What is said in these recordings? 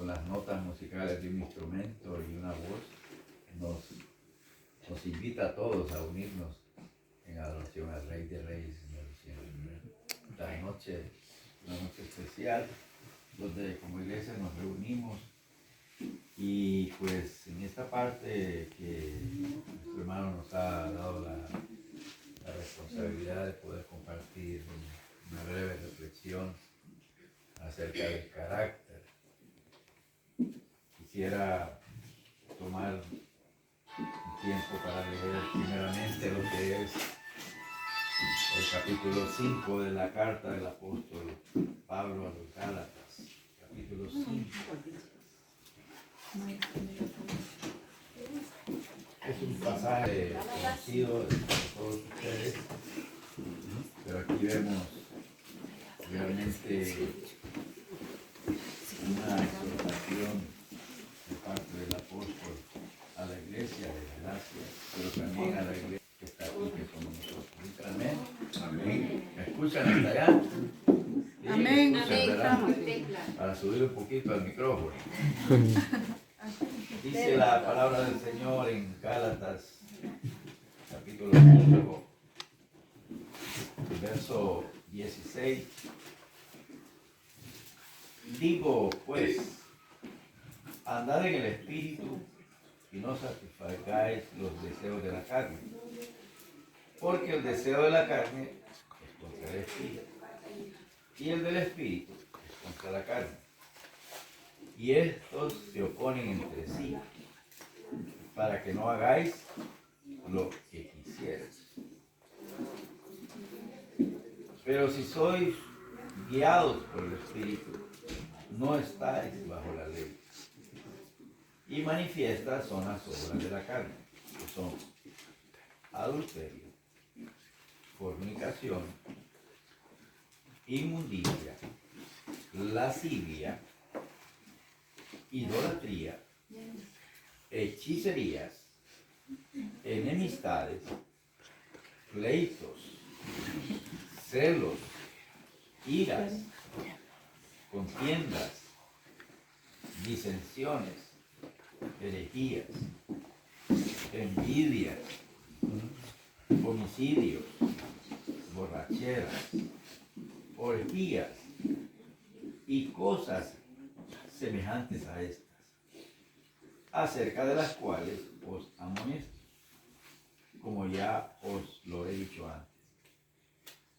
las notas musicales de un instrumento y una voz, nos invita a todos a unirnos en adoración al Rey de Reyes y Señor de Señores. Esta noche, una noche especial, donde como iglesia nos reunimos y pues en esta parte que nuestro hermano nos ha dado la responsabilidad de poder compartir una breve reflexión acerca del carácter. Quisiera tomar un tiempo para leer primeramente lo que es el capítulo 5 de la carta del apóstol Pablo a los Gálatas. Capítulo 5. Es un pasaje conocido de todos ustedes, pero aquí vemos realmente una exhortación de parte del apóstol a la iglesia de Galacia, pero también a la iglesia que está aquí, que somos nosotros. Amén. Amén. ¿Me escuchan hasta allá? Sí, Amén. Amén. Para subir un poquito al micrófono. Dice la palabra del Señor en Gálatas, capítulo 5, verso 16. Digo, pues, andad en el Espíritu y no satisfagáis los deseos de la carne, porque el deseo de la carne es contra el Espíritu, y el del Espíritu es contra la carne. Y estos se oponen entre sí, para que no hagáis lo que quisierais. Pero si sois guiados por el Espíritu, no estáis bajo la ley. Y manifiestas son las obras de la carne, que son adulterio, fornicación, inmundicia, lascivia, idolatría, hechicerías, enemistades, pleitos, celos, iras, contiendas, disensiones, herejías, envidias, homicidios, borracheras, orgías y cosas semejantes a estas, acerca de las cuales os amonesto, como ya os lo he dicho antes,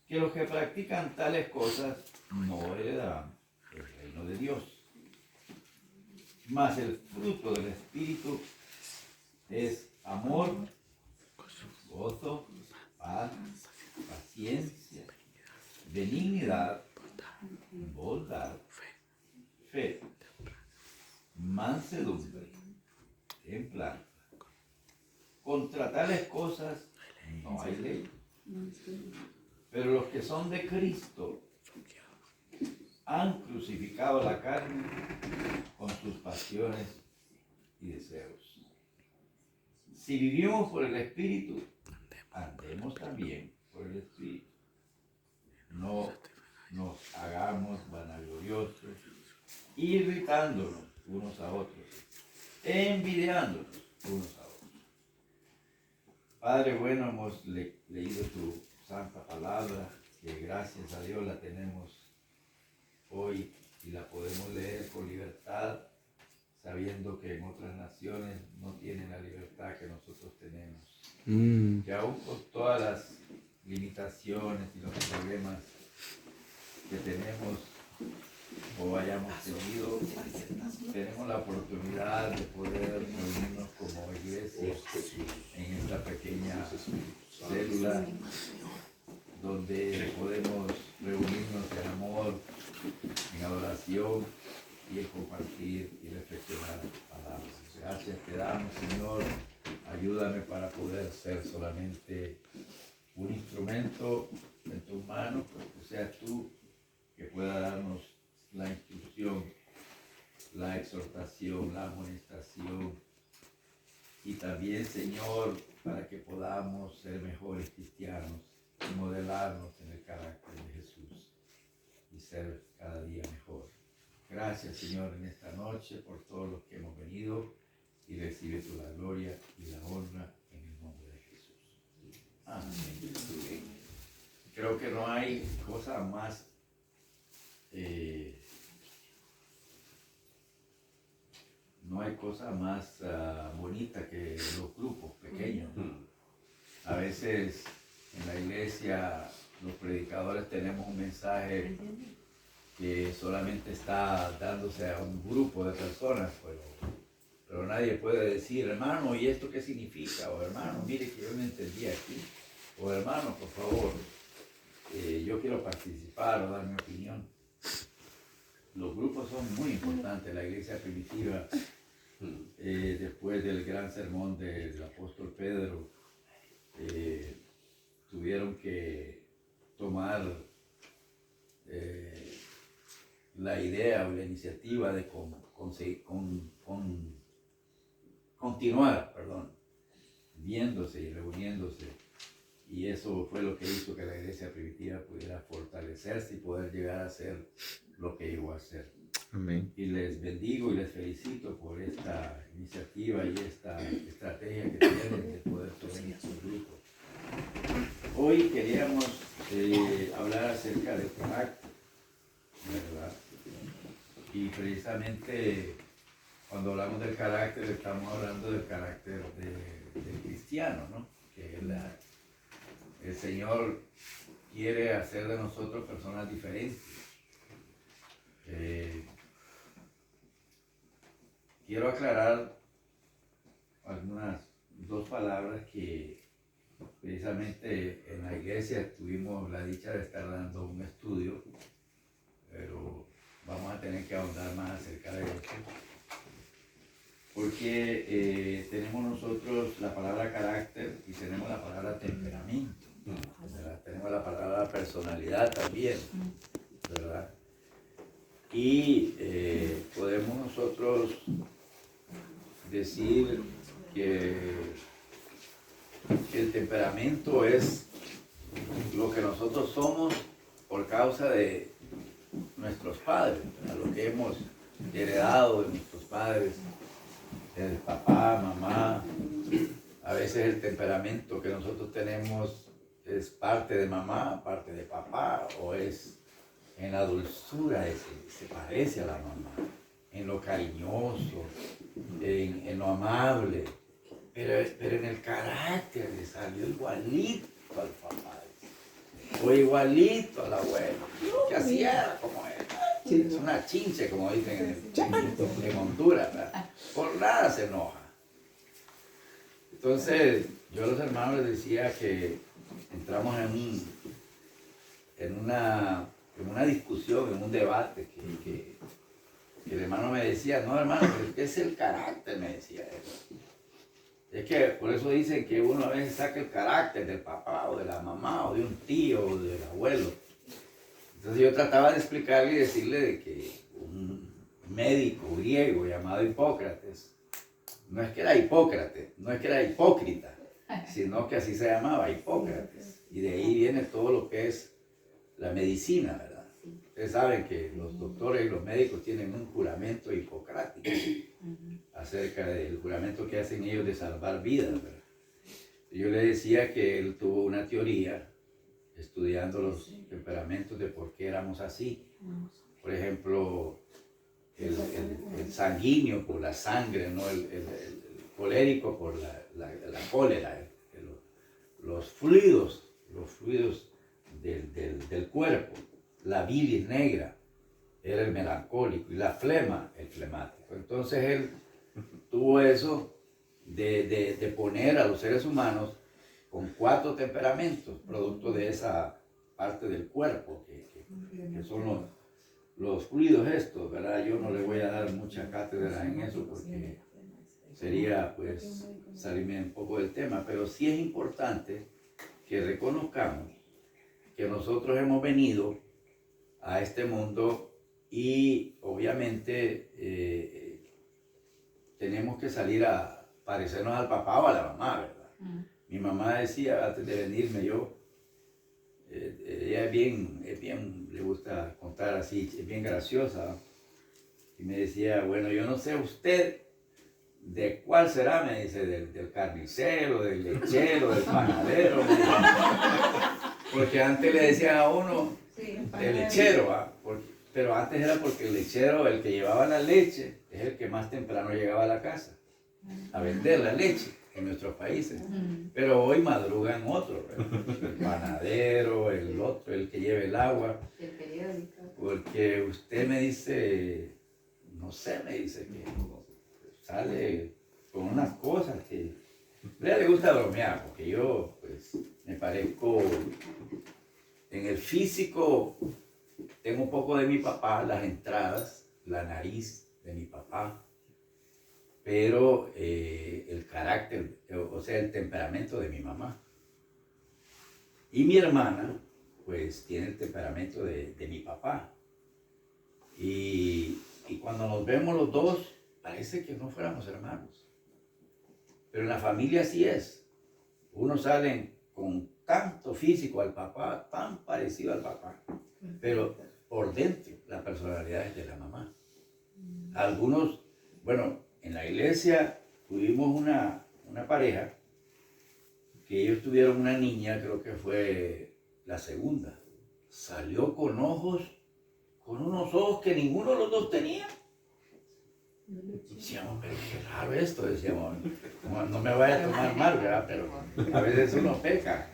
que los que practican tales cosas no heredarán el reino de Dios. Mas el fruto del Espíritu es amor, gozo, paz, paciencia, benignidad, bondad, fe, mansedumbre, templanza. Contra tales cosas no hay ley. Pero los que son de Cristo han crucificado la carne con sus pasiones y deseos. Si vivimos por el Espíritu, andemos también por el Espíritu. No nos hagamos vanagloriosos, irritándonos unos a otros, envidiándonos unos a otros. Padre bueno, hemos leído tu santa palabra, que gracias a Dios la tenemos hoy y la podemos leer con libertad, sabiendo que en otras naciones no tienen la libertad que nosotros tenemos. Que aún con todas las limitaciones y los problemas que tenemos o hayamos tenido, tenemos la oportunidad de poder reunirnos como iglesia en esta pequeña célula donde podemos reunirnos en amor, en adoración y en compartir y reflexionar palabras. Gracias te damos, Señor. Ayúdame para poder ser solamente un instrumento en tus manos, que seas tú que pueda darnos la instrucción, la exhortación, la amonestación y también, Señor, para que podamos ser mejores cristianos y modelarnos en el carácter de Jesús y ser cada día mejor. Gracias, Señor, en esta noche por todos los que hemos venido y recibe tú la gloria y la honra en el nombre de Jesús. Amén. Creo que no hay cosa más bonita que los grupos pequeños. A veces en la iglesia los predicadores tenemos un mensaje que solamente está dándose a un grupo de personas, pero nadie puede decir, hermano, ¿y esto qué significa? O hermano, mire que yo no entendí aquí. O hermano, por favor, yo quiero participar o dar mi opinión. Los grupos son muy importantes. La iglesia primitiva, después del gran sermón del apóstol Pedro, tuvieron que tomar la idea o la iniciativa de continuar, viéndose y reuniéndose. Y eso fue lo que hizo que la iglesia primitiva pudiera fortalecerse y poder llegar a ser lo que llegó a ser. Amén. Y les bendigo y les felicito por esta iniciativa y esta estrategia que tienen de poder tener sus grupos. Hoy queríamos hablar acerca del carácter, ¿verdad? Y precisamente cuando hablamos del carácter, estamos hablando del carácter del cristiano, ¿no? Que el Señor quiere hacer de nosotros personas diferentes. Quiero aclarar dos palabras que precisamente en la iglesia tuvimos la dicha de estar dando un estudio, pero vamos a tener que ahondar más acerca de esto. Porque tenemos nosotros la palabra carácter y tenemos la palabra temperamento, ¿verdad? Tenemos la palabra personalidad también, ¿verdad? Y podemos nosotros decir que el temperamento es lo que nosotros somos por causa de nuestros padres, ¿verdad? Lo que hemos heredado de nuestros padres, el papá, mamá. A veces el temperamento que nosotros tenemos es parte de mamá, parte de papá, o es en la dulzura, se parece a la mamá, en lo cariñoso, en lo amable, pero en el carácter le salió igualito al papá, o igualito al abuelo, que así era como era. Es una chinche, como dicen en Honduras, ¿verdad? Por nada se enoja. Entonces, yo a los hermanos les decía que entramos en una discusión, en un debate, que el hermano me decía, no hermano, pero ¿qué es el carácter? Me decía él. Es que por eso dicen que uno a veces saca el carácter del papá o de la mamá o de un tío o del abuelo. Entonces yo trataba de explicarle y decirle de que un médico griego llamado Hipócrates, no es que era Hipócrates, no es que era hipócrita, sino que así se llamaba, Hipócrates. Y de ahí viene todo lo que es la medicina, ¿verdad? Ustedes saben que los doctores y los médicos tienen un juramento hipocrático acerca del juramento que hacen ellos de salvar vidas, ¿verdad? Yo le decía que él tuvo una teoría estudiando los temperamentos de por qué éramos así. Por ejemplo, el sanguíneo por la sangre, ¿no? El colérico por la cólera, los fluidos del cuerpo, la bilis negra era el melancólico y la flema el flemático. Entonces él tuvo eso de poner a los seres humanos con 4 temperamentos, producto de esa parte del cuerpo, que son los fluidos estos, ¿verdad? Yo no le voy a dar mucha cátedra en eso porque sería pues salirme un poco del tema, pero sí es importante que reconozcamos que nosotros hemos venido a este mundo y obviamente tenemos que salir a parecernos al papá o a la mamá, ¿verdad? Mi mamá decía antes de venirme, ella es bien, le gusta contar así, es bien graciosa, y me decía, bueno, yo no sé usted de cuál será, me dice, del carnicero, del lechero, del panadero. Porque antes le decían a uno el lechero, ¿va? Pero antes era porque el lechero, el que llevaba la leche, es el que más temprano llegaba a la casa a vender la leche en nuestros países. Pero hoy madrugan otros, el panadero, el otro, el que lleva el agua. El periódico. Porque usted me dice, no sé, me dice que sale con unas cosas que a ella le gusta bromear, porque yo pues me parezco en el físico, tengo un poco de mi papá, las entradas, la nariz de mi papá, pero el carácter, o sea, el temperamento de mi mamá. Y mi hermana, pues, tiene el temperamento de mi papá. Y cuando nos vemos los dos, parece que no fuéramos hermanos. Pero en la familia así es. Unos salen con tanto físico al papá, tan parecido al papá, pero por dentro la personalidad es de la mamá. Algunos, bueno, en la iglesia tuvimos una pareja que ellos tuvieron una niña, creo que fue la segunda. Salió con unos ojos que ninguno de los dos tenía. Decíamos, pero qué raro esto, decíamos, no me vaya a tomar mal, ¿verdad? Pero a veces uno peca.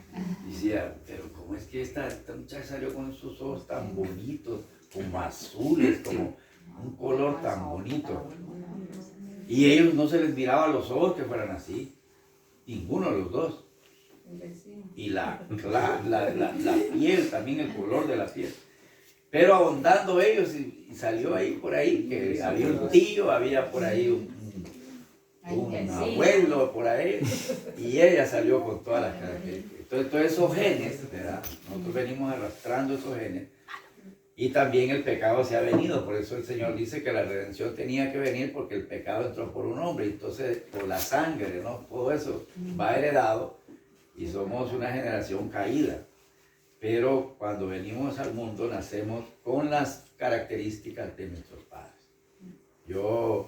Decía, pero ¿cómo es que esta muchacha salió con esos ojos tan bonitos, como azules, como un color tan bonito? Y ellos no se les miraba los ojos que fueran así, ninguno de los dos. Y la piel, también el color de la piel. Pero ahondando ellos, y salió ahí por ahí, que había un tío, había por ahí un abuelo por ahí, y ella salió con todas las características. Entonces, todos esos genes, ¿verdad? Nosotros venimos arrastrando esos genes, y también el pecado se ha venido. Por eso el Señor dice que la redención tenía que venir, porque el pecado entró por un hombre, entonces por la sangre, ¿no? Todo eso va heredado, y somos una generación caída. Pero cuando venimos al mundo nacemos con las características de nuestros padres. Yo,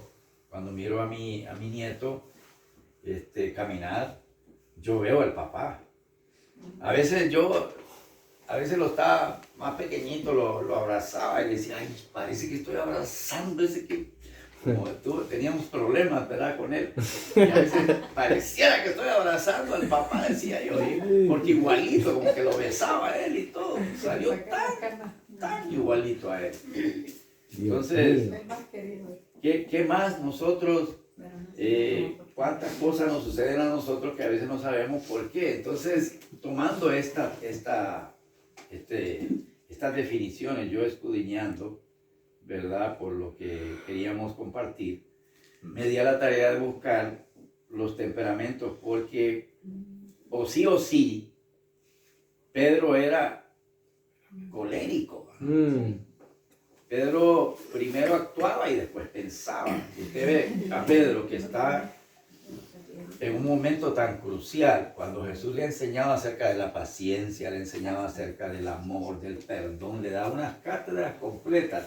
cuando miro a mi nieto caminar, yo veo al papá. A veces lo estaba más pequeñito, lo abrazaba y le decía, ay, parece que estoy abrazando ese que... Como teníamos problemas, ¿verdad?, con él. Y a veces pareciera que estoy abrazando al papá, decía yo, porque igualito, como que lo besaba a él y todo. Salió tan igualito a él. Entonces, ¿qué más nosotros, cuántas cosas nos suceden a nosotros que a veces no sabemos por qué? Entonces, tomando estas definiciones, yo escudriñando, ¿verdad?, por lo que queríamos compartir, me di a la tarea de buscar los temperamentos, porque o sí, Pedro era colérico. Pedro primero actuaba y después pensaba. Usted ve a Pedro que está en un momento tan crucial, cuando Jesús le ha enseñado acerca de la paciencia, le ha enseñado acerca del amor, del perdón, le da unas cátedras completas.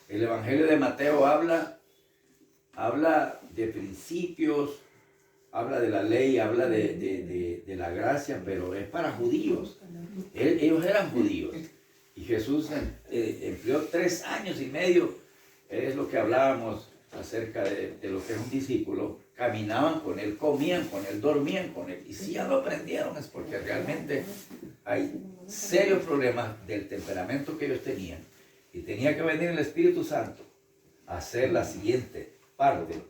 El Evangelio de Mateo habla de principios, habla de la ley, habla de la gracia, pero es para judíos. Ellos eran judíos. Y Jesús empleó 3 años y medio, es lo que hablábamos acerca de lo que es un discípulo. Caminaban con él, comían con él, dormían con él. Y si ya lo aprendieron es porque realmente hay serios problemas del temperamento que ellos tenían. Y tenía que venir el Espíritu Santo a hacer la siguiente parte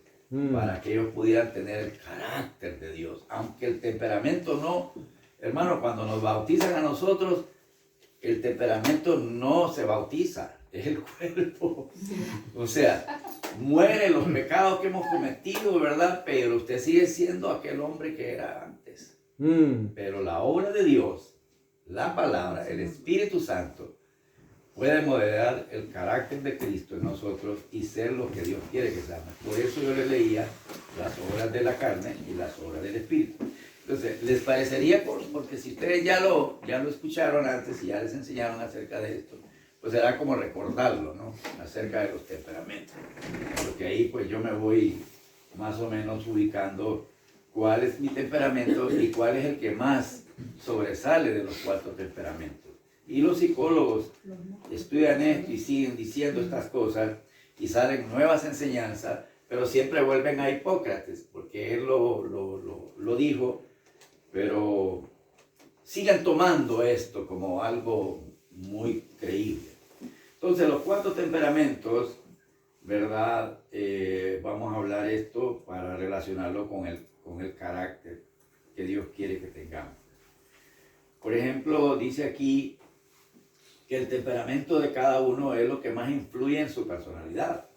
para que ellos pudieran tener el carácter de Dios. Aunque el temperamento no, hermano, cuando nos bautizan a nosotros, el temperamento no se bautiza, es el cuerpo. O sea, mueren los pecados que hemos cometido, ¿verdad? Pero usted sigue siendo aquel hombre que era antes. Pero la obra de Dios, la palabra, el Espíritu Santo, puede modelar el carácter de Cristo en nosotros y ser lo que Dios quiere que seamos. Por eso yo les leía las obras de la carne y las obras del Espíritu. Entonces, ¿les parecería? Porque si ustedes ya lo escucharon antes y ya les enseñaron acerca de esto, pues será como recordarlo, ¿no? Acerca de los temperamentos. Porque ahí pues yo me voy más o menos ubicando cuál es mi temperamento y cuál es el que más sobresale de los 4 temperamentos. Y los psicólogos estudian esto y siguen diciendo estas cosas y salen nuevas enseñanzas, pero siempre vuelven a Hipócrates, porque él lo dijo, pero sigan tomando esto como algo muy creíble. Entonces, los 4 temperamentos, ¿verdad? Vamos a hablar esto para relacionarlo con el carácter que Dios quiere que tengamos. Por ejemplo, dice aquí que el temperamento de cada uno es lo que más influye en su personalidad.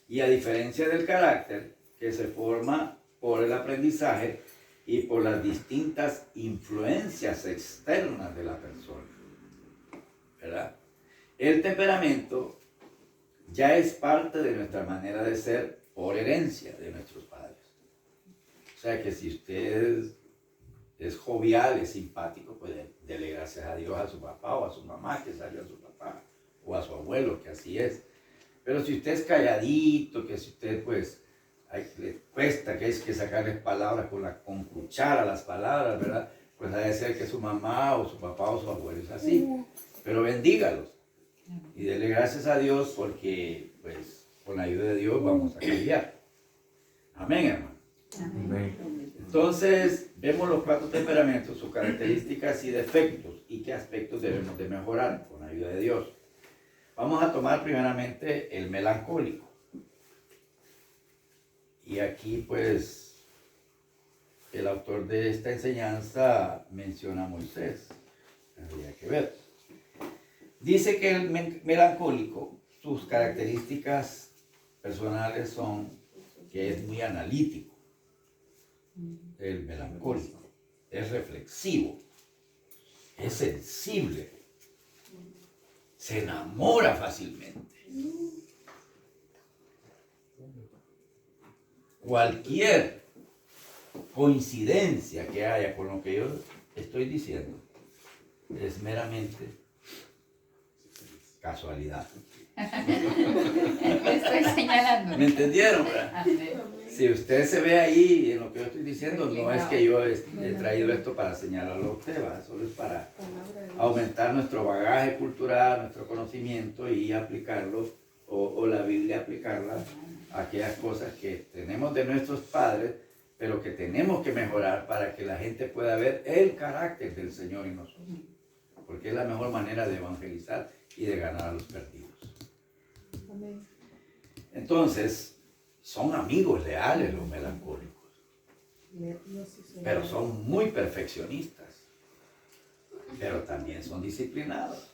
Y a diferencia del carácter, que se forma por el aprendizaje y por las distintas influencias externas de la persona, ¿verdad? El temperamento ya es parte de nuestra manera de ser por herencia de nuestros padres. O sea que si usted es jovial, es simpático, puede darle gracias a Dios a su papá o a su mamá que salió a su papá, o a su abuelo que así es. Pero si usted es calladito, que si usted pues le cuesta que es que sacarles palabras con cuchara las palabras, ¿verdad? Pues ha de ser que su mamá o su papá o su abuelo es así. Pero bendígalos y dele gracias a Dios porque pues con la ayuda de Dios vamos a cambiar. Amén, hermano. Amén. Entonces vemos los 4 temperamentos, sus características y defectos y qué aspectos debemos de mejorar con la ayuda de Dios. Vamos a tomar primeramente el melancólico. Y aquí pues el autor de esta enseñanza menciona a Moisés. Habría que ver. Dice que el melancólico, sus características personales son que es muy analítico. El melancólico es reflexivo, es sensible, se enamora fácilmente. Cualquier coincidencia que haya con lo que yo estoy diciendo es meramente casualidad. Estoy señalando. ¿Me entendieron, verdad? Si usted se ve ahí en lo que yo estoy diciendo, no es que yo he traído esto para señalarlo a usted, ¿verdad? Solo es para aumentar nuestro bagaje cultural, nuestro conocimiento y aplicarlo, o la Biblia aplicarla a aquellas cosas que tenemos de nuestros padres, pero que tenemos que mejorar para que la gente pueda ver el carácter del Señor en nosotros. Porque es la mejor manera de evangelizar y de ganar a los perdidos. Entonces, son amigos leales los melancólicos, pero son muy perfeccionistas, pero también son disciplinados.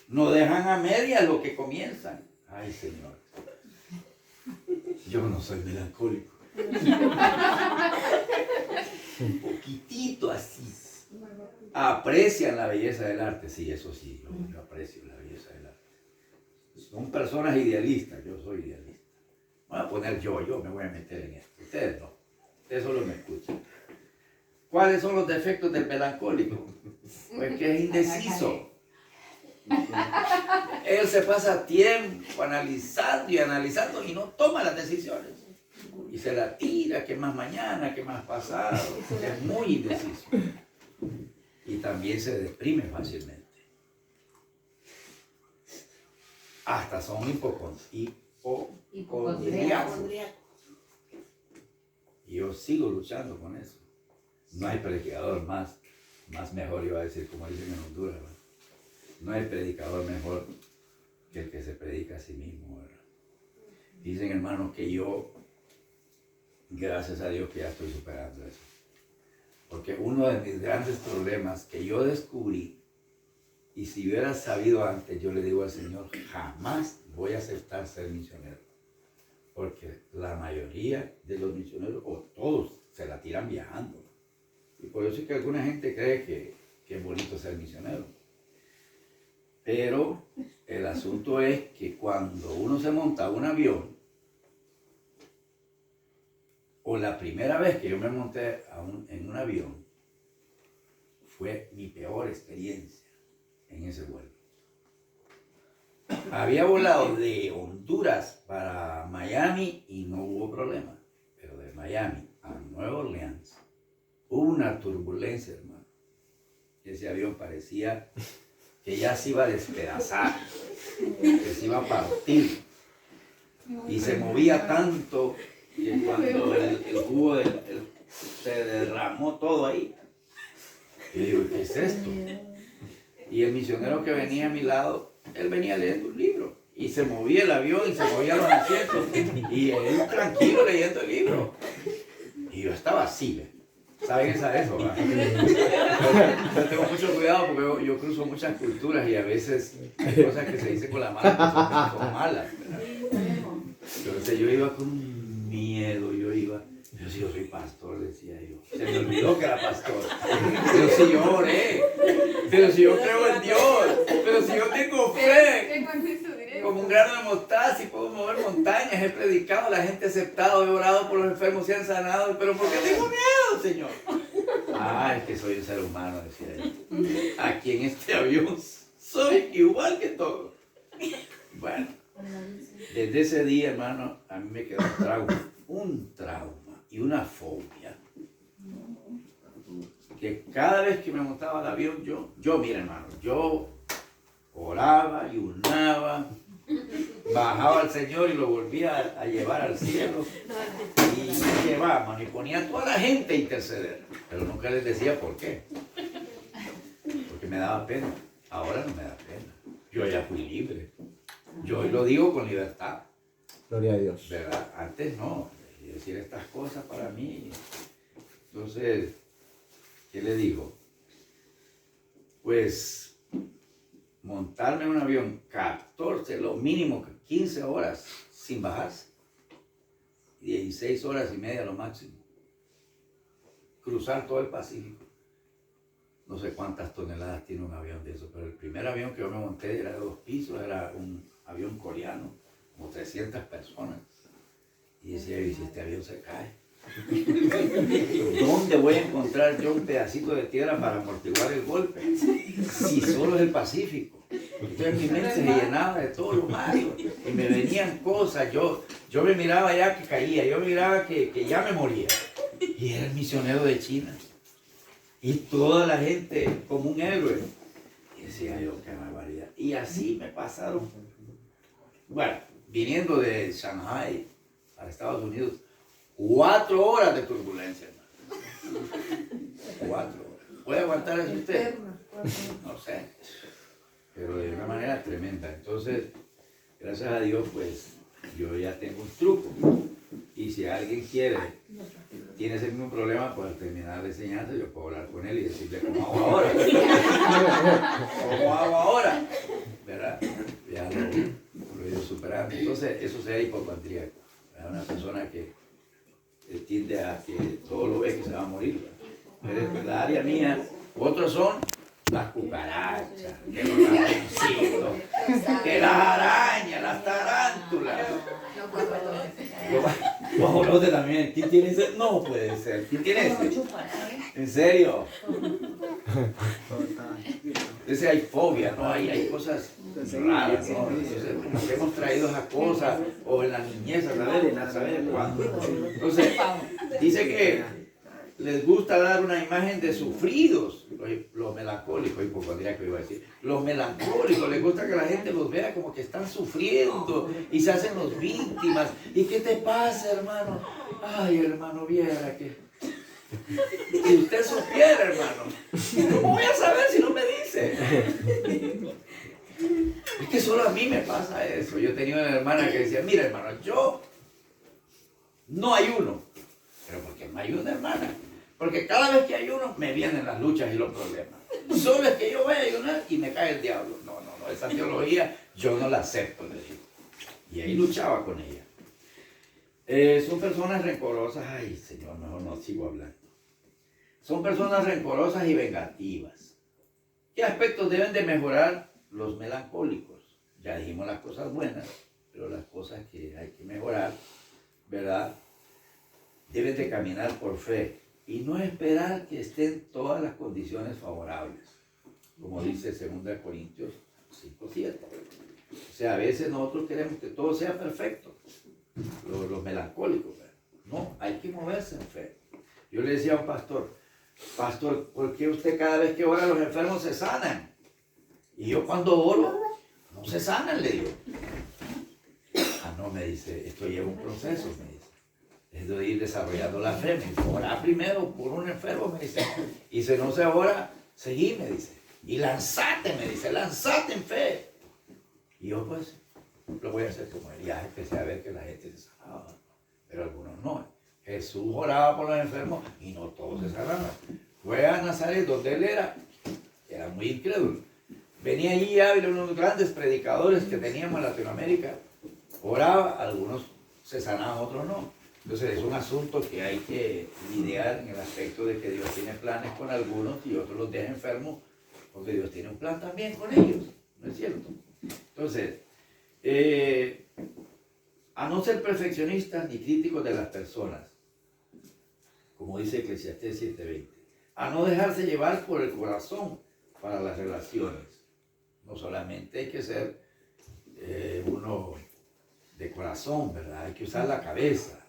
No dejan a medias lo que comienzan. Ay, Señor, yo no soy melancólico. Un poquitito así. Aprecian la belleza del arte. Sí, eso sí, yo aprecio la belleza del arte. Son personas idealistas, yo soy idealista. Voy a poner yo me voy a meter en esto. Ustedes no, ustedes solo me escuchan. ¿Cuáles son los defectos del melancólico? Pues que es indeciso. Él se pasa tiempo analizando y no toma las decisiones. Y se la tira, que más mañana, que más pasado. Es muy indeciso. Y también se deprime fácilmente. Hasta son hipocondríacos. Y yo sigo luchando con eso. No hay predicador más mejor, iba a decir, como dicen en Honduras, ¿verdad? No hay predicador mejor que el que se predica a sí mismo, ¿verdad? Dicen, hermanos, que yo, gracias a Dios que ya estoy superando eso. Porque uno de mis grandes problemas que yo descubrí, y si hubiera sabido antes, yo le digo al Señor, jamás voy a aceptar ser misionero. Porque la mayoría de los misioneros, o todos, se la tiran viajando. Y por eso es que alguna gente cree que es bonito ser misionero. Pero el asunto es que cuando uno se monta a un avión, o la primera vez que yo me monté en un avión, fue mi peor experiencia en ese vuelo. Había volado de Honduras para Miami y no hubo problema. Pero de Miami a Nueva Orleans hubo una turbulencia, hermano. Ese avión parecía que ya se iba a despedazar, que se iba a partir. Y se movía tanto que cuando el jugo se derramó todo ahí. Y digo, ¿qué es esto? Y el misionero que venía a mi lado, él venía leyendo un libro. Y se movía el avión y se movían los asientos. Y él tranquilo leyendo el libro. Y yo estaba así, ¿ves? ¿Saben eso? Yo tengo mucho cuidado porque yo cruzo muchas culturas y a veces hay cosas que se dicen con la mano que son malas, ¿verdad? Entonces yo iba con miedo, pero si yo soy pastor, decía yo. Se me olvidó que era pastor. Pero si yo oré, pero si yo creo en Dios, pero si yo tengo fe, como un grano de mostaza y puedo mover montañas, he predicado, la gente ha aceptado, he orado por los enfermos, se han sanado, pero ¿por qué tengo miedo, Señor? Es que soy un ser humano, decía yo. Aquí en este avión soy igual que todos. Bueno, desde ese día, hermano, a mí me quedó un trauma y una fobia. Que cada vez que me montaba al avión, mira, hermano, yo oraba, ayunaba, bajaba al Señor y lo volvía a llevar al cielo. Y llevaba, y ponía a toda la gente a interceder. Pero nunca les decía por qué. Porque me daba pena. Ahora no me da pena. Yo ya fui libre. Yo hoy lo digo con libertad. Gloria a Dios. ¿Verdad? Antes no. Decir estas cosas para mí. Entonces, ¿qué le digo? Pues montarme en un avión 14, lo mínimo 15 horas sin bajarse. 16 horas y media lo máximo. Cruzar todo el Pacífico. No sé cuántas toneladas tiene un avión de eso, pero el primer avión que yo me monté era de 2 pisos, era un avión coreano, como 300 personas. Y decía, ¿y si este avión se cae? ¿Dónde voy a encontrar yo un pedacito de tierra para amortiguar el golpe? Si solo es el Pacífico. Entonces mi mente se llenaba de todo lo malo y me venían cosas. Yo me miraba ya que caía, yo miraba que ya me moría. Y era el misionero de China. Y toda la gente como un héroe. Y decía yo, qué barbaridad. Y así me pasaron. Bueno, viniendo de Shanghai a Estados Unidos, 4 horas de turbulencia, hermano. 4 horas. ¿Puede aguantar eso usted? No sé. Pero de una manera tremenda. Entonces, gracias a Dios, pues, yo ya tengo un truco. Y si alguien tiene ese mismo problema, pues al terminar la enseñanza, yo puedo hablar con él y decirle, ¿cómo hago ahora? ¿Cómo hago ahora? ¿Verdad? Ya lo he ido superando. Entonces, eso sea hipocondríaco. Es una persona que tiende a que todo lo ve que se va a morir. Pero la área mía, otros son las cucarachas, que los ratoncitos, que las arañas, las tarántulas. Los guajolotes también. ¿Quién tiene ese? No puede ser. ¿Quién tiene ese? ¿En serio? Entonces hay fobia, ¿no? Hay cosas raras, ¿no? Entonces, como que hemos traído esas cosas, o en la niñez, a saber cuándo. Entonces, dice que les gusta dar una imagen de sufridos, los melancólicos, hipocondríacos iba a decir, los melancólicos, les gusta que la gente los vea como que están sufriendo y se hacen los víctimas. ¿Y qué te pasa, hermano? Ay, hermano, viera que... Si usted supiera, hermano, ¿cómo voy a saber si no me dice? Es que solo a mí me pasa eso. Yo tenía una hermana que decía, mira, hermano, yo no ayuno. Pero ¿por qué no ayuno, hermana? Porque cada vez que ayuno me vienen las luchas y los problemas. Solo es que yo voy a ayunar y me cae el diablo. No, esa teología yo no la acepto, le digo. Y ahí luchaba con ella. Son personas rencorosas. Ay, Señor, mejor no sigo hablando. Son personas rencorosas y vengativas. ¿Qué aspectos deben de mejorar los melancólicos? Ya dijimos las cosas buenas, pero las cosas que hay que mejorar, ¿verdad? Deben de caminar por fe y no esperar que estén todas las condiciones favorables, como dice 2 Corintios 5:7. O sea, a veces nosotros queremos que todo sea perfecto, los melancólicos, ¿verdad? No, hay que moverse en fe. Yo le decía a un pastor, ¿por qué usted cada vez que ora los enfermos se sanan? Y yo cuando oro, no se sanan, le digo. Ah, no, me dice, esto lleva un proceso, me dice. Es de ir desarrollando la fe. Me dice, ora primero por un enfermo, me dice. Y si no se ora, seguí, me dice. Y lanzate, me dice, lanzate en fe. Y yo pues, lo voy a hacer como él. Ya empecé a ver que la gente se sanaba, pero algunos no. Jesús oraba por los enfermos y no todos se sanaban. Fue a Nazaret, donde él era muy incrédulo. Venía allí Ávila, uno de los grandes predicadores que teníamos en Latinoamérica. Oraba, algunos se sanaban, otros no. Entonces es un asunto que hay que lidiar en el aspecto de que Dios tiene planes con algunos y otros los deja enfermos, porque Dios tiene un plan también con ellos, ¿no es cierto? Entonces, a no ser perfeccionistas ni críticos de las personas, como dice Eclesiastés 7:20, a no dejarse llevar por el corazón para las relaciones. No solamente hay que ser uno de corazón, ¿verdad? Hay que usar la cabeza.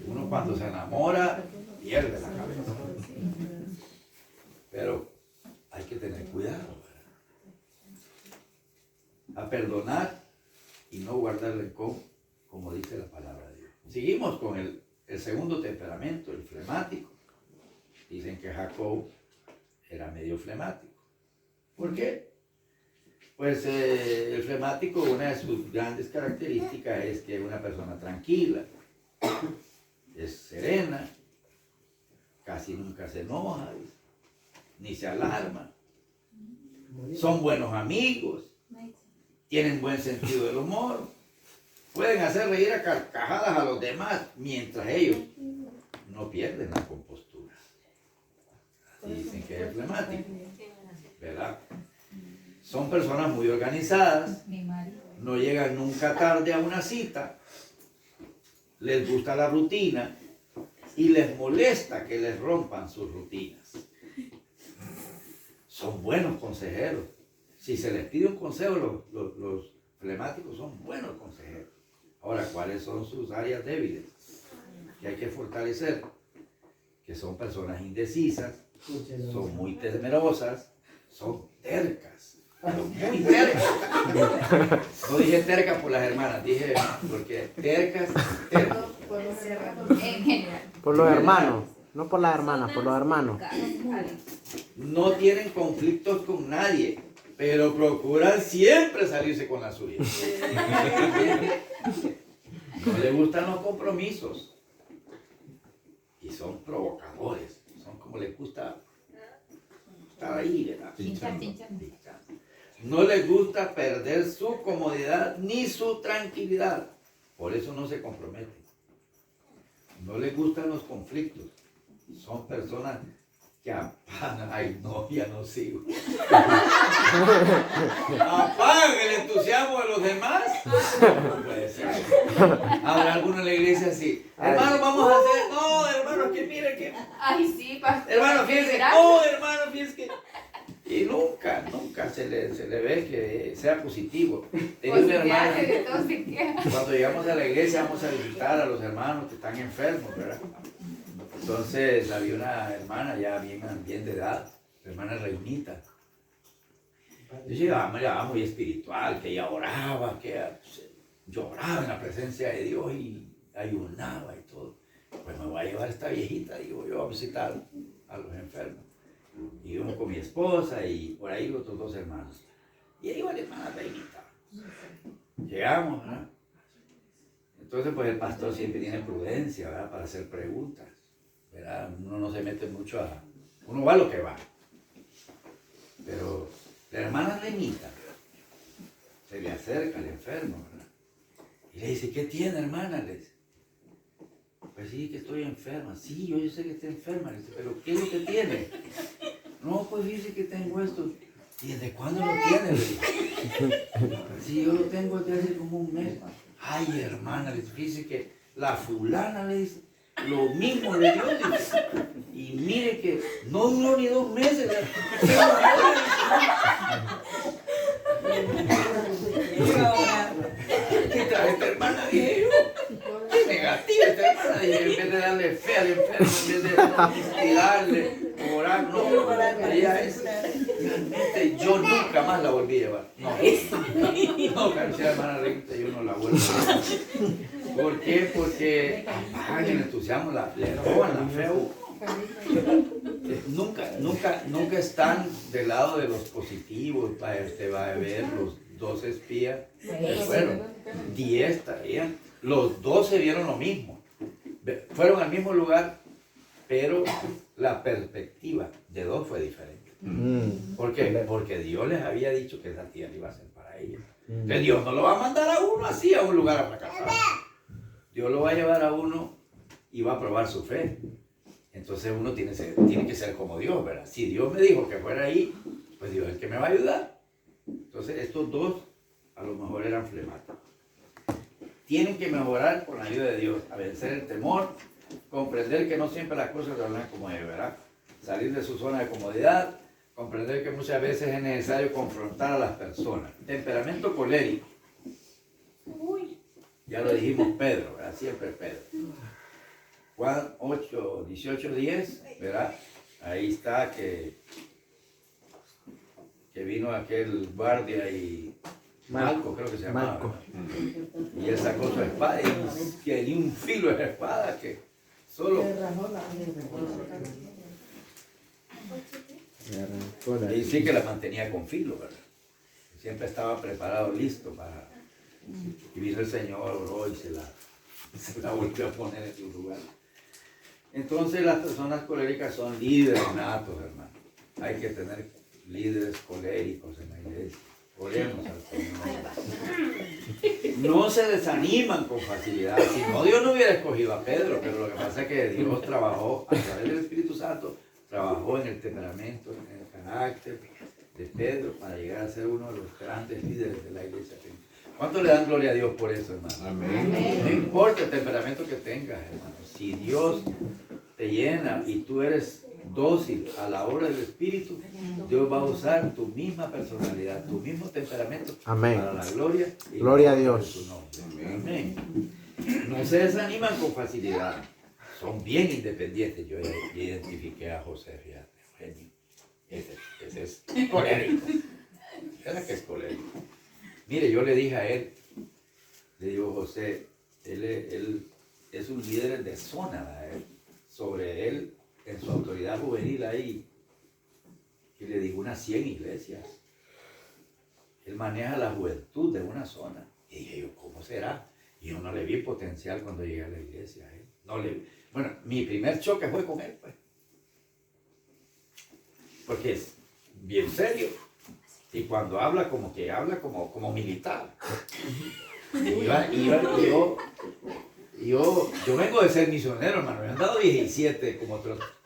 Uno cuando se enamora pierde la cabeza. Pero hay que tener cuidado, ¿verdad? A perdonar y no guardar rencor, como dice la palabra de Dios. Seguimos con el segundo temperamento, el flemático. Dicen que Jacob era medio flemático. ¿Por qué? Pues el flemático, una de sus grandes características es que es una persona tranquila, es serena, casi nunca se enoja, ni se alarma. Son buenos amigos, tienen buen sentido del humor, pueden hacer reír a carcajadas a los demás mientras ellos no pierden la compostura. Así dicen que es flemático, ¿verdad? Son personas muy organizadas, no llegan nunca tarde a una cita, les gusta la rutina y les molesta que les rompan sus rutinas. Son buenos consejeros. Si se les pide un consejo, los flemáticos son buenos consejeros. Ahora, ¿cuáles son sus áreas débiles que hay que fortalecer? Que son personas indecisas, son muy temerosas, son tercas. Pero muy tercas. No dije tercas por las hermanas, dije porque tercas. En general. Por los hermanos, no por las hermanas, por los hermanos. No tienen conflictos con nadie, pero procuran siempre salirse con la suya. No les gustan los compromisos. Y son provocadores. Son como les gusta estar ahí, ¿verdad? No les gusta perder su comodidad ni su tranquilidad. Por eso no se comprometen. No les gustan los conflictos. Son personas que apagan. Ay, no, ya no sigo. Apagan el entusiasmo de los demás. No puede ser. Habrá alguno en la iglesia así. Hermano, vamos a hacer. No, hermano, que mire que. Ay, sí, pastor. Hermano, fíjense. No, hermano, fíjense que. Y nunca se le ve que sea positivo. Tenía una hermana, cuando llegamos a la iglesia vamos a visitar a los hermanos que están enfermos, ¿verdad? Entonces había una hermana ya bien de edad, la hermana Reinita. Yo llegaba muy espiritual, que ella oraba, que lloraba en la presencia de Dios y ayunaba y todo. Pues me voy a llevar a esta viejita, digo yo, a visitar a los enfermos. Y yo con mi esposa y por ahí otros dos hermanos. Y ahí va la hermana Reinita. Llegamos, ¿verdad? Entonces, pues el pastor siempre tiene prudencia, ¿verdad? Para hacer preguntas, ¿verdad? Uno no se mete mucho a... Uno va a lo que va. Pero la hermana Reinita se le acerca al enfermo, ¿verdad? Y le dice, ¿qué tiene, hermana? Le dice, pues sí, que estoy enferma. Sí, yo sé que está enferma. Le dice, ¿pero qué es lo que tiene? No, pues dice que tengo esto. ¿Y desde cuándo lo tiene? Le dice, sí, yo lo tengo desde hace como un mes. Ay, hermana, le dice que la fulana, le dice, lo mismo le dio, le dice. Y mire que no duró ni 2 meses. ¿Qué trae esta hermana? Dije yo. Qué negativa esta hermana. Dije, en vez de darle fe al enfermo, en vez de inspirarle, orar, no. Ella es. Realmente yo nunca más la volví a llevar. No, carecía la hermana Rita, yo no la vuelvo a llevar. ¿Por qué? Porque apagan el entusiasmo, le roban la fe a uno. Nunca están del lado de los positivos. Usted va a ver los 12 espías que fueron, 10 traían, los 12 vieron lo mismo, fueron al mismo lugar, pero la perspectiva de 2 fue diferente. ¿Por qué? Porque Dios les había dicho que esa tierra iba a ser para ellos. Entonces Dios no lo va a mandar a uno así a un lugar a fracasar. Dios lo va a llevar a uno y va a probar su fe. Entonces uno tiene que ser como Dios, ¿verdad? Si Dios me dijo que fuera ahí, pues Dios es el que me va a ayudar. Entonces estos 2 a lo mejor eran flemáticos. Tienen que mejorar con la ayuda de Dios, a vencer el temor, comprender que no siempre las cosas se van como es, ¿verdad? Salir de su zona de comodidad, comprender que muchas veces es necesario confrontar a las personas. Temperamento colérico. Ya lo dijimos Pedro, ¿verdad? Siempre Pedro. Juan 8, 18, 10, ¿verdad? Ahí está que vino aquel guardia y Malco, creo que se llamaba. Malco. Y él sacó su espada y tenía un filo de espada que solo... Y sí que la mantenía con filo, ¿verdad? Siempre estaba preparado, listo para... Y vino el Señor, oró y se la volvió a poner en su lugar. Entonces las personas coléricas son líderes natos, hermano. Hay que tener líderes coléricos en la iglesia. Oremos al Señor. No se desaniman con facilidad. Si no, Dios no hubiera escogido a Pedro, pero lo que pasa es que Dios trabajó a través del Espíritu Santo, trabajó en el temperamento, en el carácter de Pedro para llegar a ser uno de los grandes líderes de la iglesia. ¿Cuánto le dan gloria a Dios por eso, hermano? Amén. No importa el temperamento que tengas, hermano. Si Dios te llena y tú eres dócil a la obra del Espíritu, Dios va a usar tu misma personalidad, tu mismo temperamento. Amén. Para la gloria y gloria a Dios. Su nombre. Amén. No se desaniman con facilidad. Son bien independientes. Yo identifiqué a José, fíjate, Eugenio. Ese es colérico. ¿Verdad que es colérico? Mire, yo le dije a él, le digo, José, él es un líder de zona, ¿verdad? Sobre él, en su autoridad juvenil ahí, y le digo, unas 100 iglesias. Él maneja la juventud de una zona. Y dije yo, ¿cómo será? Y yo no le vi potencial cuando llegué a la iglesia. Bueno, mi primer choque fue con él, pues. Porque es bien serio. Y cuando habla, como que habla como militar. Yo vengo de ser misionero, hermano. Me han dado 17 como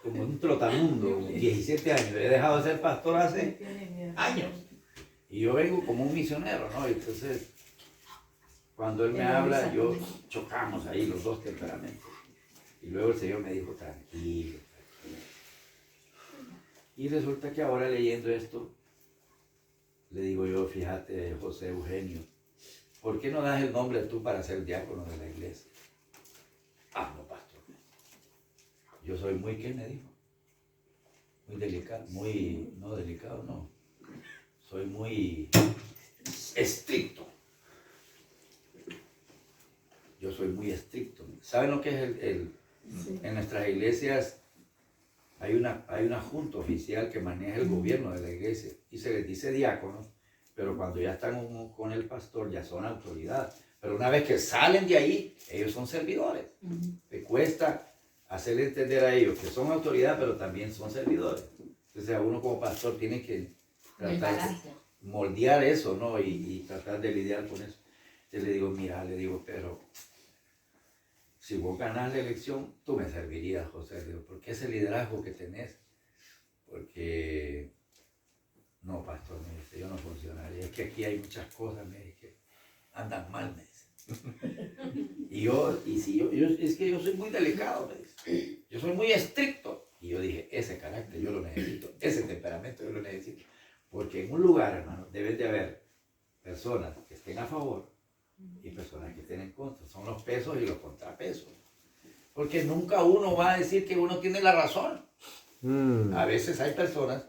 un trotamundo, 17 años. He dejado de ser pastor hace años. Y yo vengo como un misionero, ¿no? Entonces, cuando él me habla, chocamos ahí los 2 temperamentos. Y luego el Señor me dijo, tranquilo. Y resulta que ahora leyendo esto, le digo yo, fíjate, José Eugenio, ¿por qué no das el nombre tú para ser diácono de la iglesia? Ah, no, pastor. Yo soy muy, ¿qué me dijo? Muy delicado, no delicado, no. Soy muy estricto. Yo soy muy estricto. ¿Saben lo que es sí. En nuestras iglesias hay una junta oficial que maneja el gobierno de la iglesia y se les dice diáconos, pero cuando ya están con el pastor ya son autoridad. Pero una vez que salen de ahí, ellos son servidores. Te cuesta hacerle entender a ellos que son autoridad, pero también son servidores. Entonces a uno como pastor tiene que tratar de moldear eso, ¿no? Y tratar de lidiar con eso. Entonces le digo, mira, pero si vos ganás la elección, tú me servirías, José. Le digo, ¿por qué ese liderazgo que tenés? Porque, no, pastor, me dice, yo no funcionaría. Es que aquí hay muchas cosas, me dice, que andan mal, me dice. Es que yo soy muy delicado, me dice. Yo soy muy estricto. Y yo dije, ese carácter yo lo necesito, ese temperamento yo lo necesito. Porque en un lugar, hermano, debe de haber personas que estén a favor y personas que estén en contra. Son los pesos y los contrapesos. Porque nunca uno va a decir que uno tiene la razón. A veces hay personas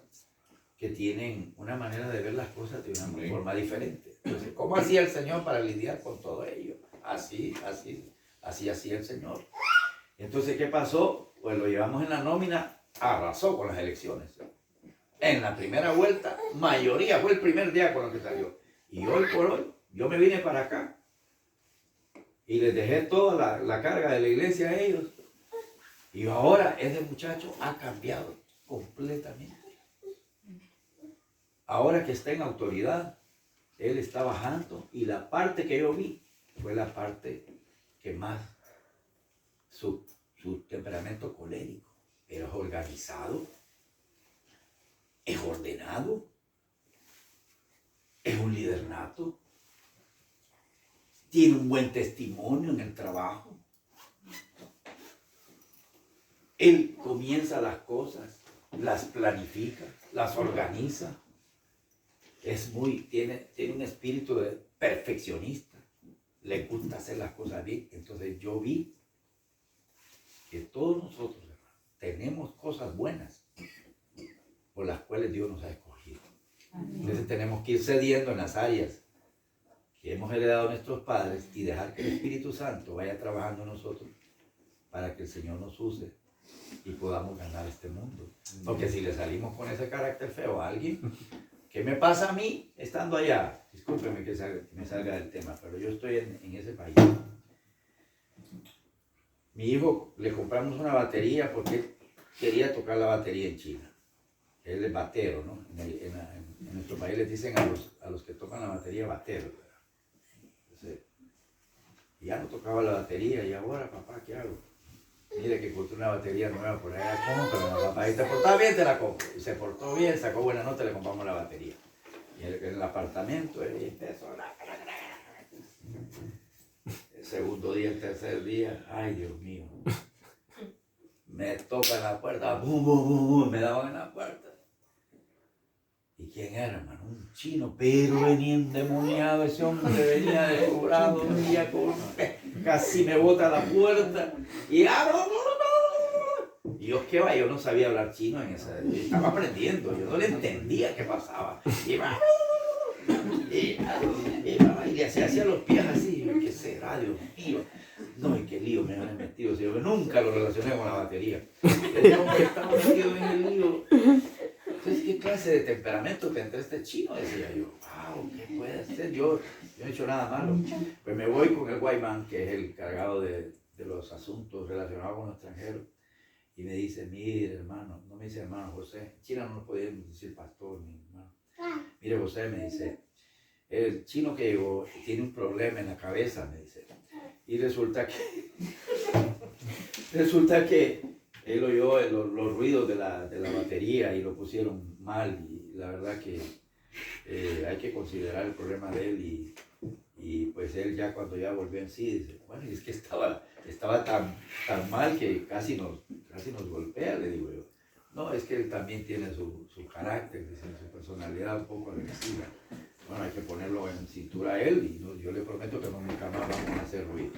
que tienen una manera de ver las cosas de una forma diferente. Entonces, ¿cómo hacía el Señor para lidiar con todo ello? Así hacía el Señor. Entonces, ¿qué pasó? Pues lo llevamos en la nómina, arrasó con las elecciones. En la primera vuelta, mayoría, fue el primer día con lo que salió. Y hoy por hoy, yo me vine para acá y les dejé toda la carga de la iglesia a ellos. Y ahora ese muchacho ha cambiado completamente. Ahora que está en autoridad, él está bajando y la parte que yo vi fue la parte que más su temperamento colérico, pero es organizado, es ordenado, es un líder nato, tiene un buen testimonio en el trabajo. Él comienza las cosas, las planifica, las organiza. Tiene un espíritu de perfeccionista. Le gusta hacer las cosas bien. Entonces yo vi que todos nosotros, hermano, tenemos cosas buenas por las cuales Dios nos ha escogido. Entonces tenemos que ir cediendo en las áreas que hemos heredado a nuestros padres y dejar que el Espíritu Santo vaya trabajando en nosotros para que el Señor nos use y podamos ganar este mundo. Porque si le salimos con ese carácter feo a alguien, ¿qué me pasa a mí estando allá? Discúlpeme que me salga del tema, pero yo estoy en ese país. Mi hijo le compramos una batería porque él quería tocar la batería en China. Él es batero, ¿no? En nuestro país les dicen a los que tocan la batería bateros. Entonces, ya no tocaba la batería y ahora, papá, ¿qué hago? Mire que encontré una batería nueva por allá, cómprala, papá. Y te portaba bien, te la compro. Y se portó bien, sacó buena nota, le compramos la batería. Y en el apartamento, él empezó. El segundo día, el tercer día, ay Dios mío. Me tocan la puerta, bum, bum, bum, bum, me daban en la puerta. ¿Y quién era, hermano? Un chino, pero venía endemoniado ese hombre, venía descobrado, venía con... Casi me bota la puerta y y yo qué va, yo no sabía hablar chino en esa, yo estaba aprendiendo, yo no le entendía qué pasaba. Y le hacía los pies así, yo, ¿qué será, Dios mío? No, y qué lío me han metido, yo nunca lo relacioné con la batería. El hombre estaba metido en el lío. Entonces, ¿qué clase de temperamento tendrá este chino? Decía yo, wow, ¿qué puede ser? Yo no he hecho nada malo. Pues me voy con el guaymán, que es el cargado de los asuntos relacionados con los extranjeros, y me dice, mire hermano, no me dice hermano José, en China no nos podíamos decir pastor ni hermano. Mire José, me dice, el chino que llegó tiene un problema en la cabeza, me dice. Y resulta que él oyó los ruidos de la batería y lo pusieron mal, y la verdad que hay que considerar el problema de él, y pues él ya cuando ya volvió en sí, dice, bueno, es que estaba tan mal que casi nos golpea, le digo yo. No, es que él también tiene su carácter, dice, su personalidad un poco agresiva. Bueno, hay que ponerlo en cintura a él, y yo le prometo que nunca más vamos a hacer ruido.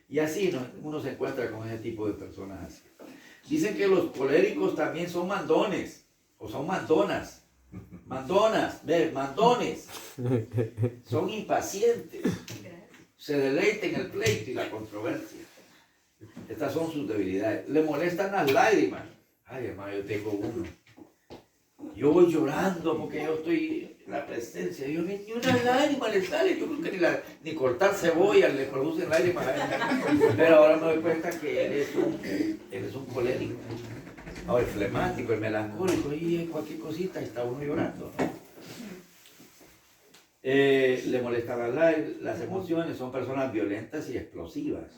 Y así uno se encuentra con ese tipo de personas así. Dicen que los coléricos también son mandones, o son mandonas. Mandones. Son impacientes. Se deleiten en el pleito y la controversia. Estas son sus debilidades. Le molestan las lágrimas. Ay, hermano, yo tengo uno. Yo voy llorando porque yo estoy en la presencia. Yo ni una lágrima le sale. Yo creo que ni cortar cebolla le producen lágrimas. Pero ahora me doy cuenta que él es un colérico. Ahora el flemático, el melancólico, y cualquier cosita está uno llorando, ¿no? Le molestan las emociones, son personas violentas y explosivas.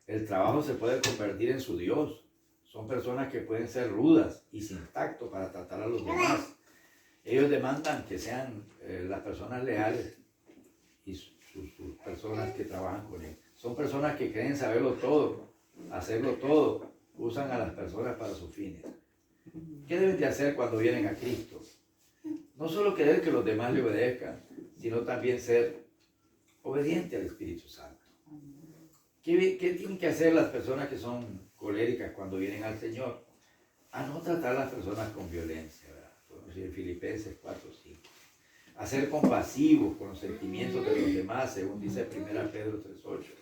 El trabajo se puede convertir en su Dios. Son personas que pueden ser rudas y sin tacto para tratar a los demás. Ellos demandan que sean las personas leales y sus personas que trabajan con ellos. Son personas que creen saberlo todo, hacerlo todo. Usan a las personas para sus fines. ¿Qué deben de hacer cuando vienen a Cristo? No solo querer que los demás le obedezcan, sino también ser obediente al Espíritu Santo. ¿Qué tienen que hacer las personas que son coléricas cuando vienen al Señor? A no tratar a las personas con violencia, ¿verdad? Podemos decir en Filipenses 4:5. A ser compasivos con los sentimientos de los demás, según dice 1 Pedro 3:8.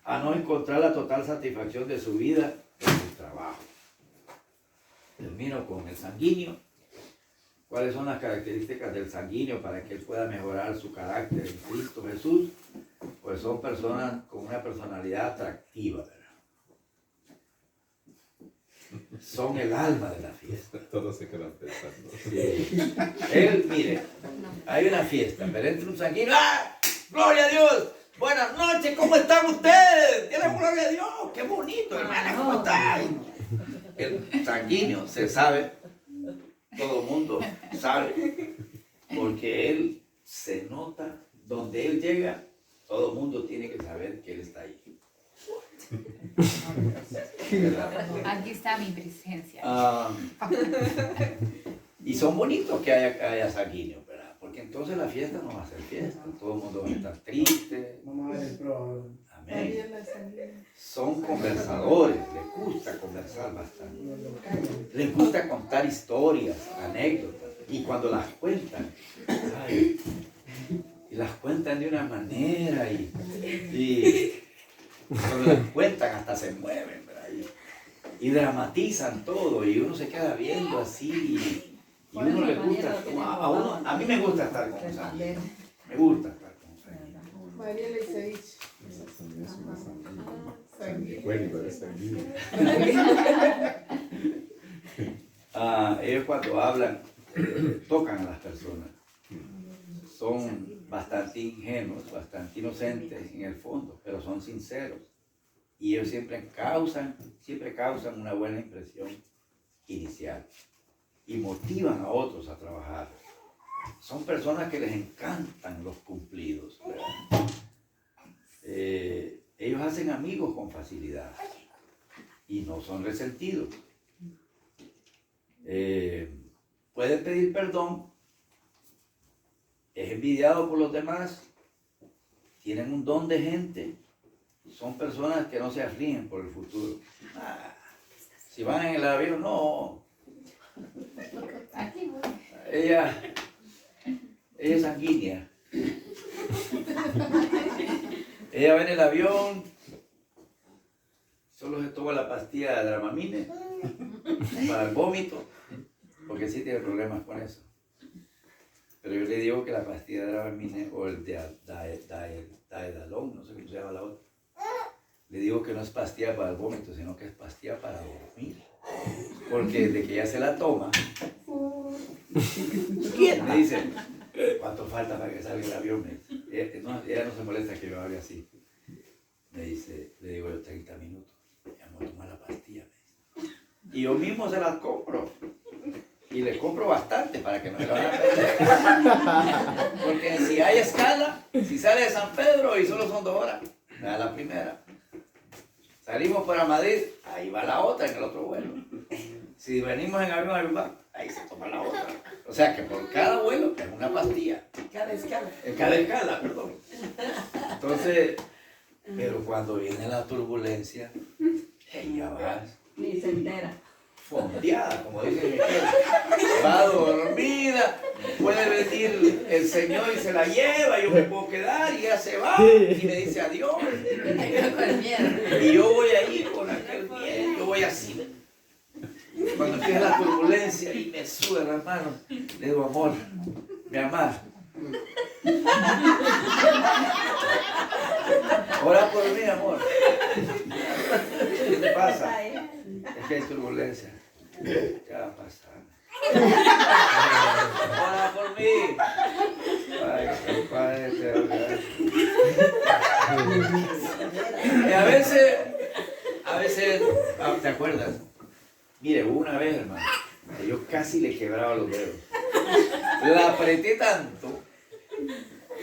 A no encontrar la total satisfacción de su vida en su trabajo. Termino con el sanguíneo. ¿Cuáles son las características del sanguíneo para que él pueda mejorar su carácter en Cristo Jesús? Pues son personas con una personalidad atractiva, ¿verdad? Son el alma de la fiesta. Todos se quedan pensando. Sí. Él, mire, hay una fiesta, pero entra un sanguíneo. ¡Ah! ¡Gloria a Dios! Buenas noches, ¿cómo están ustedes? ¡Tienen gloria a Dios! ¡Qué bonito, hermana! ¿Cómo están? El sanguíneo se sabe, todo el mundo sabe, porque él se nota, donde él llega, todo el mundo tiene que saber que él está ahí. Aquí está mi presencia. Y son bonitos que haya sanguíneos, ¿verdad? Porque entonces la fiesta no va a ser fiesta, todo el mundo va a estar triste. Amén. Son conversadores, les gusta conversar bastante. Les gusta contar historias, anécdotas. Y cuando las cuentan, ay, y las cuentan de una manera y cuando las cuentan hasta se mueven, ¿verdad? Y dramatizan todo y uno se queda viendo así y uno le gusta, a mí me gusta estar con un sanguíneo, me gusta estar con un sanguíneo. María Elizavich. Ellos cuando hablan, tocan a las personas. Son bastante ingenuos, bastante inocentes en el fondo, pero son sinceros. Y ellos siempre causan una buena impresión inicial y motivan a otros a trabajar. Son personas que les encantan los cumplidos, ¿verdad? Ellos hacen amigos con facilidad y no son resentidos. Pueden pedir perdón, es envidiado por los demás, tienen un don de gente, son personas que no se afligen por el futuro. Si van en el avión, no. Ella es sanguínea. Ella va en el avión, solo se toma la pastilla de Dramamine para el vómito, porque sí tiene problemas con eso. Pero yo le digo que la pastilla de Dramamine o el Daedalón, no sé cómo se llama la otra, le digo que no es pastilla para el vómito, sino que es pastilla para dormir. Porque desde que ella se la toma, me dice, ¿cuánto falta para que salga el avión? Ella no se molesta que yo hable así. Me dice, le digo yo 30 minutos. Ya me voy a tomar la pastilla. Me dice. Y yo mismo se las compro. Y le compro bastante para que no me la vayan a perder. Porque si hay escala, si sale de San Pedro y solo son 2 horas, me da la primera. Salimos para Madrid, ahí va la otra en el otro vuelo. Si venimos en avión, ahí se toma la otra. O sea que por cada vuelo es una pastilla. Cada escala. En cada escala, perdón. Entonces, pero cuando viene la turbulencia, ella va Ni se entera. fondeada, como dice Miquel. Va dormida, puede venir el Señor y se la lleva, yo me puedo quedar y ella se va y me dice adiós. Y yo voy ahí con aquel miedo, yo voy así. Cuando empieza la turbulencia y me sudan las manos, le digo, amor, mi amor, ora por mí, amor. ¿Qué te pasa? Es que hay turbulencia. ¿Qué va a pasar? Ora por mí. Ay, Padre eterno. Y a veces, ¿te acuerdas? Mire, una vez, hermano, yo casi le quebraba los dedos. La apreté tanto.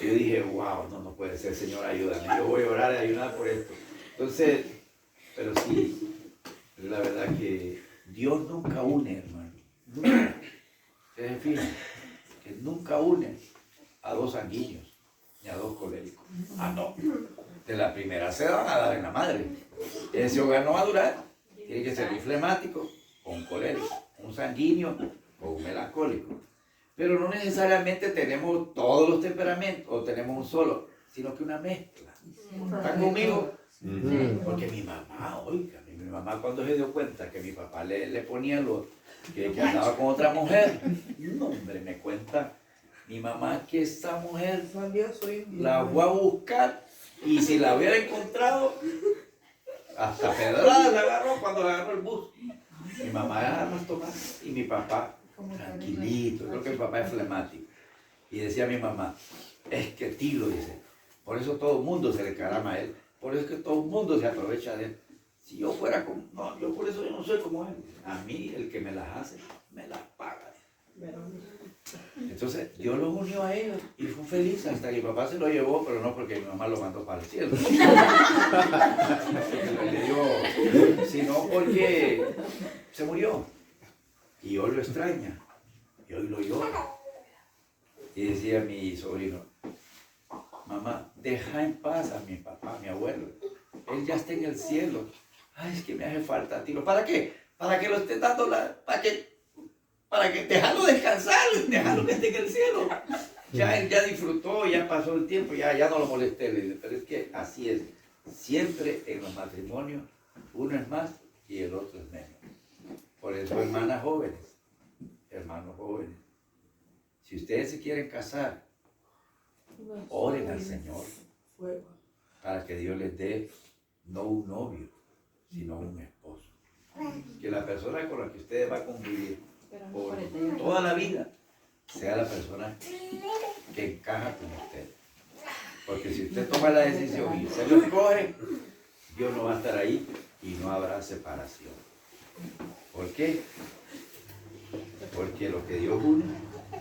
Yo dije, wow, no puede ser, Señor, ayúdame. Yo voy a orar y ayudar por esto. Entonces, pero sí, la verdad que Dios nunca une, hermano. Nunca. Ustedes fijan que nunca une a 2 sanguíneos ni a 2 coléricos. Ah, no. De la primera se van a dar en la madre. Ese hogar no va a durar. Tiene que ser un flemático o un colérico, un sanguíneo o un melancólico. Pero no necesariamente tenemos todos los temperamentos o tenemos un solo, sino que una mezcla. ¿Están conmigo? Porque mi mamá, oiga, mi mamá cuando se dio cuenta que mi papá le ponía que andaba con otra mujer, no, hombre, me cuenta mi mamá que esa mujer la fue a buscar y si la hubiera encontrado, hasta pedrada la agarró cuando la agarró el bus. Mi mamá era más tomada y mi papá tranquilito. Creo que mi papá es flemático. Y decía mi mamá, es que Tilo, dice, por eso todo el mundo se le carama a él, por eso es que todo el mundo se aprovecha de él. Si yo fuera como, no, yo por eso yo no soy como él. A mí el que me las hace, me las paga. Entonces Dios los unió a ellos y fue feliz hasta que mi papá se lo llevó, pero no porque mi mamá lo mandó para el cielo. Sino porque se murió. Y hoy lo extraña. Y hoy lo llora. Y decía mi sobrino, mamá, deja en paz a mi papá, a mi abuelo. Él ya está en el cielo. Ay, es que me hace falta, Tilo. ¿Para qué? Para que lo esté dando para que dejarlo descansar, dejarlo que esté en el cielo. Ya él ya disfrutó, ya pasó el tiempo, ya no lo molesté. Le dije, pero es que así es. Siempre en los matrimonios, uno es más y el otro es menos. Por eso, hermanas jóvenes, hermanos jóvenes, si ustedes se quieren casar, oren al Señor para que Dios les dé no un novio, sino un esposo. Que la persona con la que ustedes van a convivir por toda la vida sea la persona que encaja con usted. Porque si usted toma la decisión y se lo escoge, Dios no va a estar ahí y no habrá separación. ¿Por qué? Porque lo que Dios une,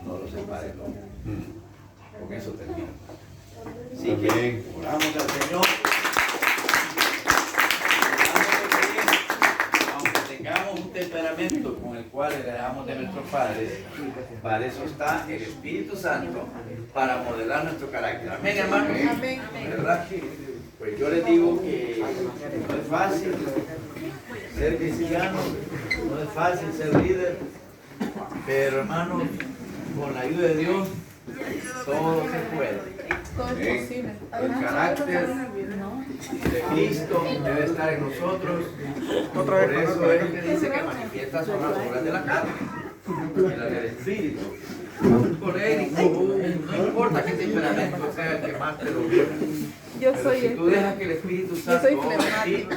no lo separa el hombre. Con eso termino. Así que oramos al Señor. Aunque tengamos un temperamento con el cual heredamos de nuestros padres, para eso está el Espíritu Santo, para modelar nuestro carácter. Amén, hermanos. Amén. ¿Verdad? Pues yo les digo que no es fácil ser cristiano, no es fácil ser líder, pero hermanos, con la ayuda de Dios, todo se puede. Todo es posible. El carácter de Cristo debe estar en nosotros. Por eso es que dice que manifiesta son las obras de la carne y las del Espíritu. Un colérico, no importa qué temperamento sea el que más te lo viva. Pero si tú dejas que el Espíritu Santo obre en ti,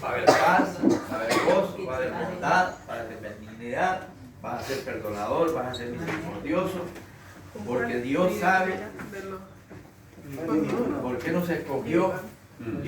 va a haber paz, va a haber gozo, va a haber bondad, va a haber benignidad, vas a ser perdonador, vas a ser misericordioso, porque Dios sabe por qué nos escogió.